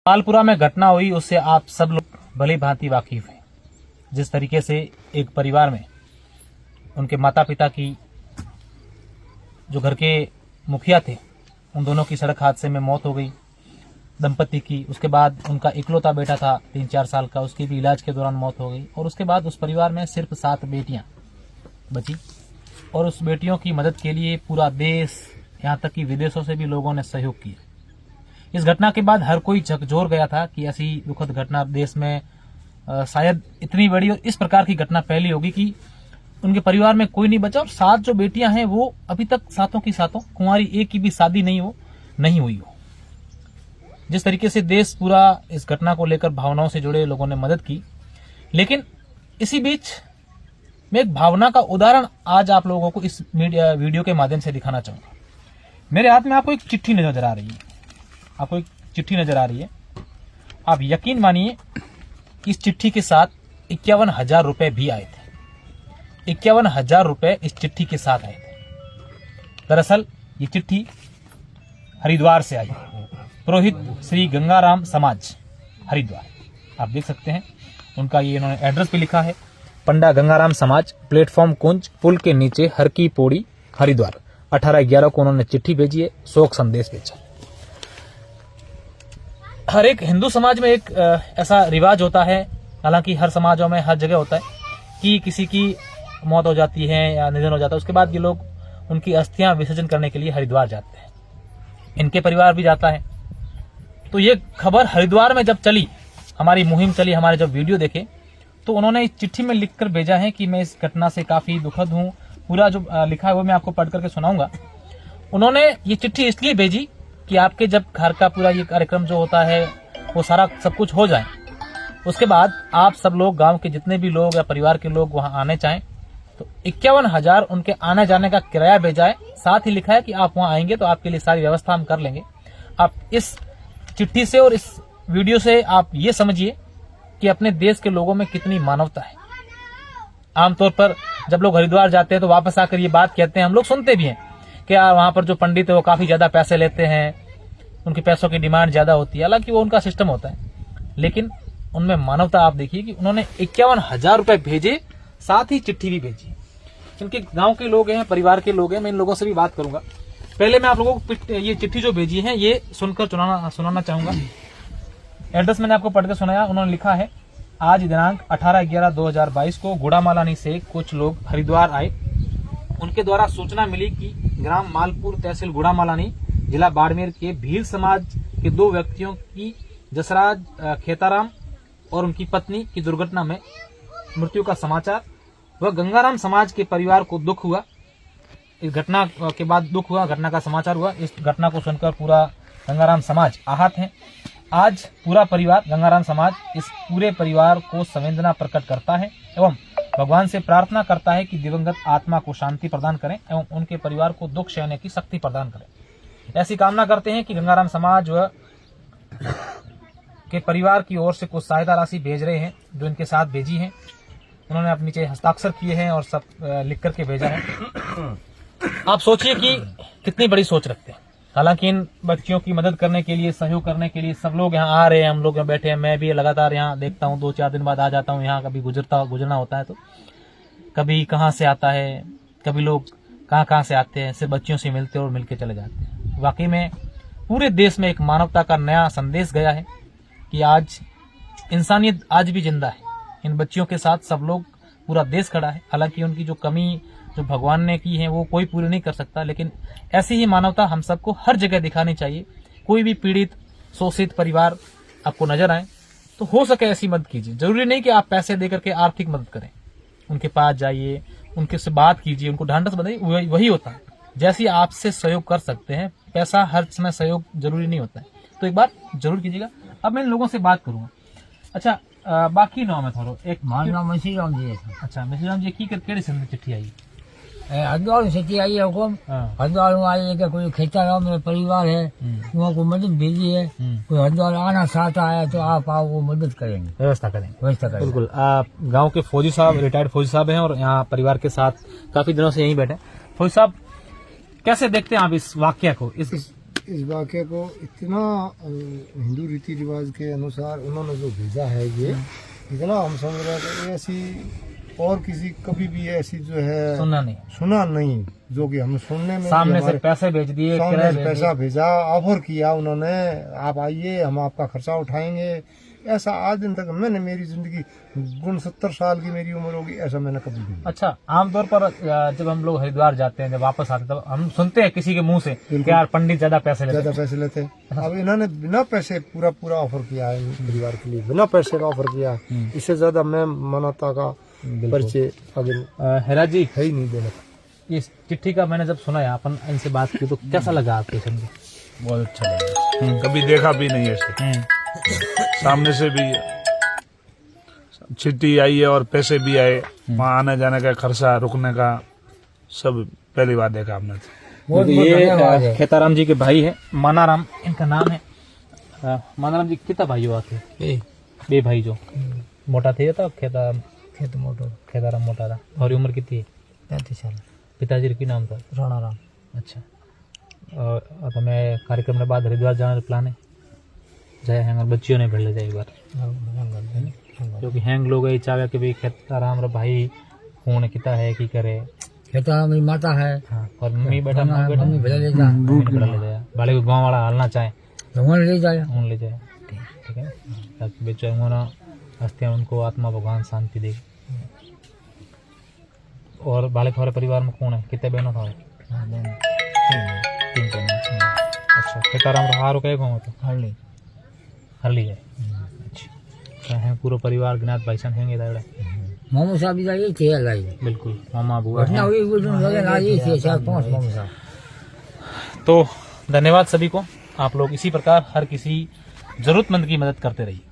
मालपुरा में घटना हुई उससे आप सब लोग भली भांति वाकिफ हैं। जिस तरीके से एक परिवार में उनके माता पिता की, जो घर के मुखिया थे, उन दोनों की सड़क हादसे में मौत हो गई दंपति की। उसके बाद उनका इकलौता बेटा था 3-4 साल का, उसकी भी इलाज के दौरान मौत हो गई। और उसके बाद उस परिवार में सिर्फ 7 बेटियां बची और उस बेटियों की मदद के लिए पूरा देश, यहाँ तक कि विदेशों से भी लोगों ने सहयोग किया। इस घटना के बाद हर कोई झकझोर गया था कि ऐसी दुखद घटना देश में शायद इतनी बड़ी और इस प्रकार की घटना पहली होगी कि उनके परिवार में कोई नहीं बचा। और 7 जो बेटियां हैं वो अभी तक सातों की सातों कुंवारी, एक की भी शादी नहीं हुई हो। जिस तरीके से देश पूरा इस घटना को लेकर भावनाओं से जुड़े लोगों ने मदद की, लेकिन इसी बीच मैं एक भावना का उदाहरण आज आप लोगों को इस वीडियो के माध्यम से दिखाना चाहूंगा। मेरे हाथ में आपको एक चिट्ठी नजर आ रही है। आप यकीन मानिए इस चिट्ठी के साथ 51,000 रुपए भी आए थे। 51,000 रुपए इस चिट्ठी के साथ आए थे। दरअसल ये चिट्ठी हरिद्वार से आई, पुरोहित श्री गंगाराम समाज हरिद्वार। आप देख सकते हैं उनका ये इन्होंने एड्रेस भी लिखा है, पंडा गंगाराम समाज, प्लेटफॉर्म कुंज, पुल के नीचे, हर की पौड़ी, हरिद्वार। 18/11 को उन्होंने चिट्ठी भेजी है, शोक संदेश भेजा। हर एक हिंदू समाज में एक ऐसा रिवाज होता है, हालांकि हर समाजों में हर जगह होता है कि किसी की मौत हो जाती है या निधन हो जाता है, उसके बाद ये लोग उनकी अस्थियां विसर्जन करने के लिए हरिद्वार जाते हैं। इनके परिवार भी जाता है। तो ये खबर हरिद्वार में जब चली, हमारी मुहिम चली, हमारे जब वीडियो देखे, तो उन्होंने इस चिट्ठी में लिखकर भेजा है कि मैं इस घटना से काफी दुखद हूं। पूरा जो लिखा है वो मैं आपको पढ़ करके सुनाऊंगा। उन्होंने ये चिट्ठी इसलिए भेजी कि आपके जब घर का पूरा ये कार्यक्रम जो होता है वो सारा सब कुछ हो जाए, उसके बाद आप सब लोग, गांव के जितने भी लोग या परिवार के लोग वहां आने चाहें तो 51,000 उनके आने जाने का किराया भेजा है। साथ ही लिखा है कि आप वहां आएंगे तो आपके लिए सारी व्यवस्था हम कर लेंगे। आप इस चिट्ठी से और इस वीडियो से आप ये समझिए कि अपने देश के लोगों में कितनी मानवता है। आमतौर पर जब लोग हरिद्वार जाते हैं तो वापस आकर ये बात कहते हैं, हम लोग सुनते भी हैं कि वहां पर जो पंडित है वो काफी ज्यादा पैसे लेते हैं, उनके पैसों की डिमांड ज्यादा होती है। हालांकि वो उनका सिस्टम होता है, लेकिन उनमें मानवता आप देखिए कि उन्होंने 51,000 रुपए भेजे, साथ ही चिट्ठी भी भेजी। जिनके गांव के लोग हैं, परिवार के लोग हैं, मैं इन लोगों से भी बात करूंगा। पहले मैं आप लोगों को ये चिट्ठी जो भेजी है ये सुनकर सुनाना चाहूंगा। एड्रेस मैंने आपको पढ़कर सुनाया। उन्होंने लिखा है, आज दिनांक 18/11/2022 को गुड़ामालानी से कुछ लोग हरिद्वार आए। उनके द्वारा सूचना मिली कि ग्राम मालपुर, तहसील गुड़ामालानी, जिला बाड़मेर के भील समाज के 2 व्यक्तियों की, जसराज खेताराम और उनकी पत्नी की दुर्घटना में मृत्यु का समाचार। वह गंगाराम समाज के परिवार को दुख हुआ। इस घटना के बाद दुख हुआ, घटना का समाचार हुआ। इस घटना को सुनकर पूरा गंगाराम समाज आहत है। आज पूरा परिवार, गंगाराम समाज, इस पूरे परिवार को संवेदना प्रकट करता है एवं भगवान से प्रार्थना करता है कि दिवंगत आत्मा को शांति प्रदान करें एवं उनके परिवार को दुख सहने की शक्ति प्रदान करें। ऐसी कामना करते हैं कि गंगाराम समाज व के परिवार की ओर से कुछ सहायता राशि भेज रहे हैं, जो इनके साथ भेजी है। उन्होंने अपने नीचे हस्ताक्षर किए हैं और सब लिख करके भेजा है। आप सोचिए कि कितनी बड़ी सोच रखते हैं। हालांकि इन बच्चियों की मदद करने के लिए, सहयोग करने के लिए सब लोग यहाँ आ रहे हैं, हम लोग यहाँ बैठे हैं। मैं भी लगातार यहाँ देखता हूँ, 2-4 दिन बाद आ जाता हूँ यहाँ। कभी गुजरना होता है तो कभी कहाँ से आता है, कभी लोग कहाँ से आते हैं, सिर्फ बच्चियों से मिलते और मिलके चले जाते हैं। वाकई में पूरे देश में एक मानवता का नया संदेश गया है कि आज इंसानियत आज भी जिंदा है। इन बच्चियों के साथ सब लोग, पूरा देश खड़ा है। हालांकि उनकी जो कमी जो भगवान ने की है वो कोई पूरी नहीं कर सकता, लेकिन ऐसी ही मानवता हम सबको हर जगह दिखानी चाहिए। कोई भी पीड़ित, शोषित परिवार आपको नजर आए तो हो सके ऐसी मदद कीजिए। जरूरी नहीं कि आप पैसे देकर के आर्थिक मदद करें, उनके पास जाइए, उनके से बात कीजिए, उनको ढांढस बताइए। वही होता है जैसे आपसे सहयोग कर सकते हैं। पैसा हर समय सहयोग जरूरी नहीं होता है, तो एक बार जरूर कीजिएगा। अब मैं इन लोगों से बात करूंगा। अच्छा, बाकी नाम है थोड़ा एक मसीराम जी। अच्छा, मसीराम जी की केड़ी संदेश चिट्ठी आई? हरिद्वार से चिट्ठी आई है हुकुम। हरिद्वार में आई है कि कोई खेताराम में परिवार है, वहाँ को मदद भेजी है। कोई हरिद्वार आना चाहता है तो आप आओ, वो मदद करेंगे, व्यवस्था करेंगे। बिल्कुल। आप गांव के फौजी साहब, रिटायर्ड फौजी साहब हैं और यहाँ परिवार के साथ काफी दिनों से यहीं बैठे। फौजी साहब, कैसे देखते हैं आप इस वाकया को, इस इस वाक्य को इतना हिंदू रीति रिवाज के अनुसार उन्होंने जो भेजा है ये इतना हम समझ रहे हैं कि ऐसी और किसी कभी भी ऐसी जो है सुना नहीं जो कि हम सुनने में सामने से पैसे भेज दिए, सामने से पैसा भेजा, ऑफर किया उन्होंने, आप आइए हम आपका खर्चा उठाएंगे, ऐसा आज दिन तक मैंने मेरी जिंदगी 69 साल की मेरी उम्र होगी ऐसा मैंने कभी नहीं। अच्छा, आमतौर पर जब हम लोग हरिद्वार जाते हैं, जब वापस आते हैं, तब हम सुनते हैं किसी के मुंह से कि यार पंडित ज्यादा पैसे लेते हैं। अब इन्होंने बिना पैसे पूरा ऑफर किया है परिवार के लिए, बिना पैसे का ऑफर किया। इससे ज्यादा मैं मानवता का परिचय आगे हेरा जी है ही नहीं देने का। इस चिट्ठी का मैंने जब सुना है, अपन इनसे बात की, तो कैसा लगा आपको? समझे बहुत अच्छा लगा, कभी देखा भी नहीं ऐसे। सामने से भी चिट्ठी आई है और पैसे भी आए, वहाँ आने जाने का खर्चा, रुकने का, सब पहली बार देखा हमने। ये खेताराम जी के भाई है, मानाराम इनका नाम है। मानाराम जी कितना भाई हो आते? बे भाई जो मोटा थे था खेताराम मोटा था। और उम्र कितनी है? 35 साल। पिताजी की नाम था राणाराम। अच्छा, और તમે કાર્યક્રમ ને બાદ હરિદ્વાર જવાનો પ્લાન है? जाए हैं और बच्चियों ने भेड़ ले जाए एक बार, क्योंकि हैंग लोग ये चाहे कि भाई खेताराम रे भाई कौन किता है की करे, खेताराम मेरी माता है। हाँ, और मम्मी बेटा मम्मी भेजा ले जा, ले जाए बाले को गाँव वाला हालना चाहे भगवान ले जाए, उन ले जाए, ठीक है, ताकि बच्चे ना अस्थियां उनको आत्मा भगवान शांति दे। और बालक हमारे परिवार में कौन है, कितने बहनों था? 3 बहन। अच्छा, खेताराम हारो कहे गाँव तो हरली है। अच्छा, हैं पूरा परिवार ज्ञात भाईसान हैंगे दादा? मामू साहब भी जाइए थे लाई, बिल्कुल मामा बुआ घटना हुई वो दिन लगे लाई थे 4-5 मामू साहब। तो धन्यवाद सभी को। आप लोग इसी प्रकार हर किसी जरूरतमंद की मदद करते रहिए।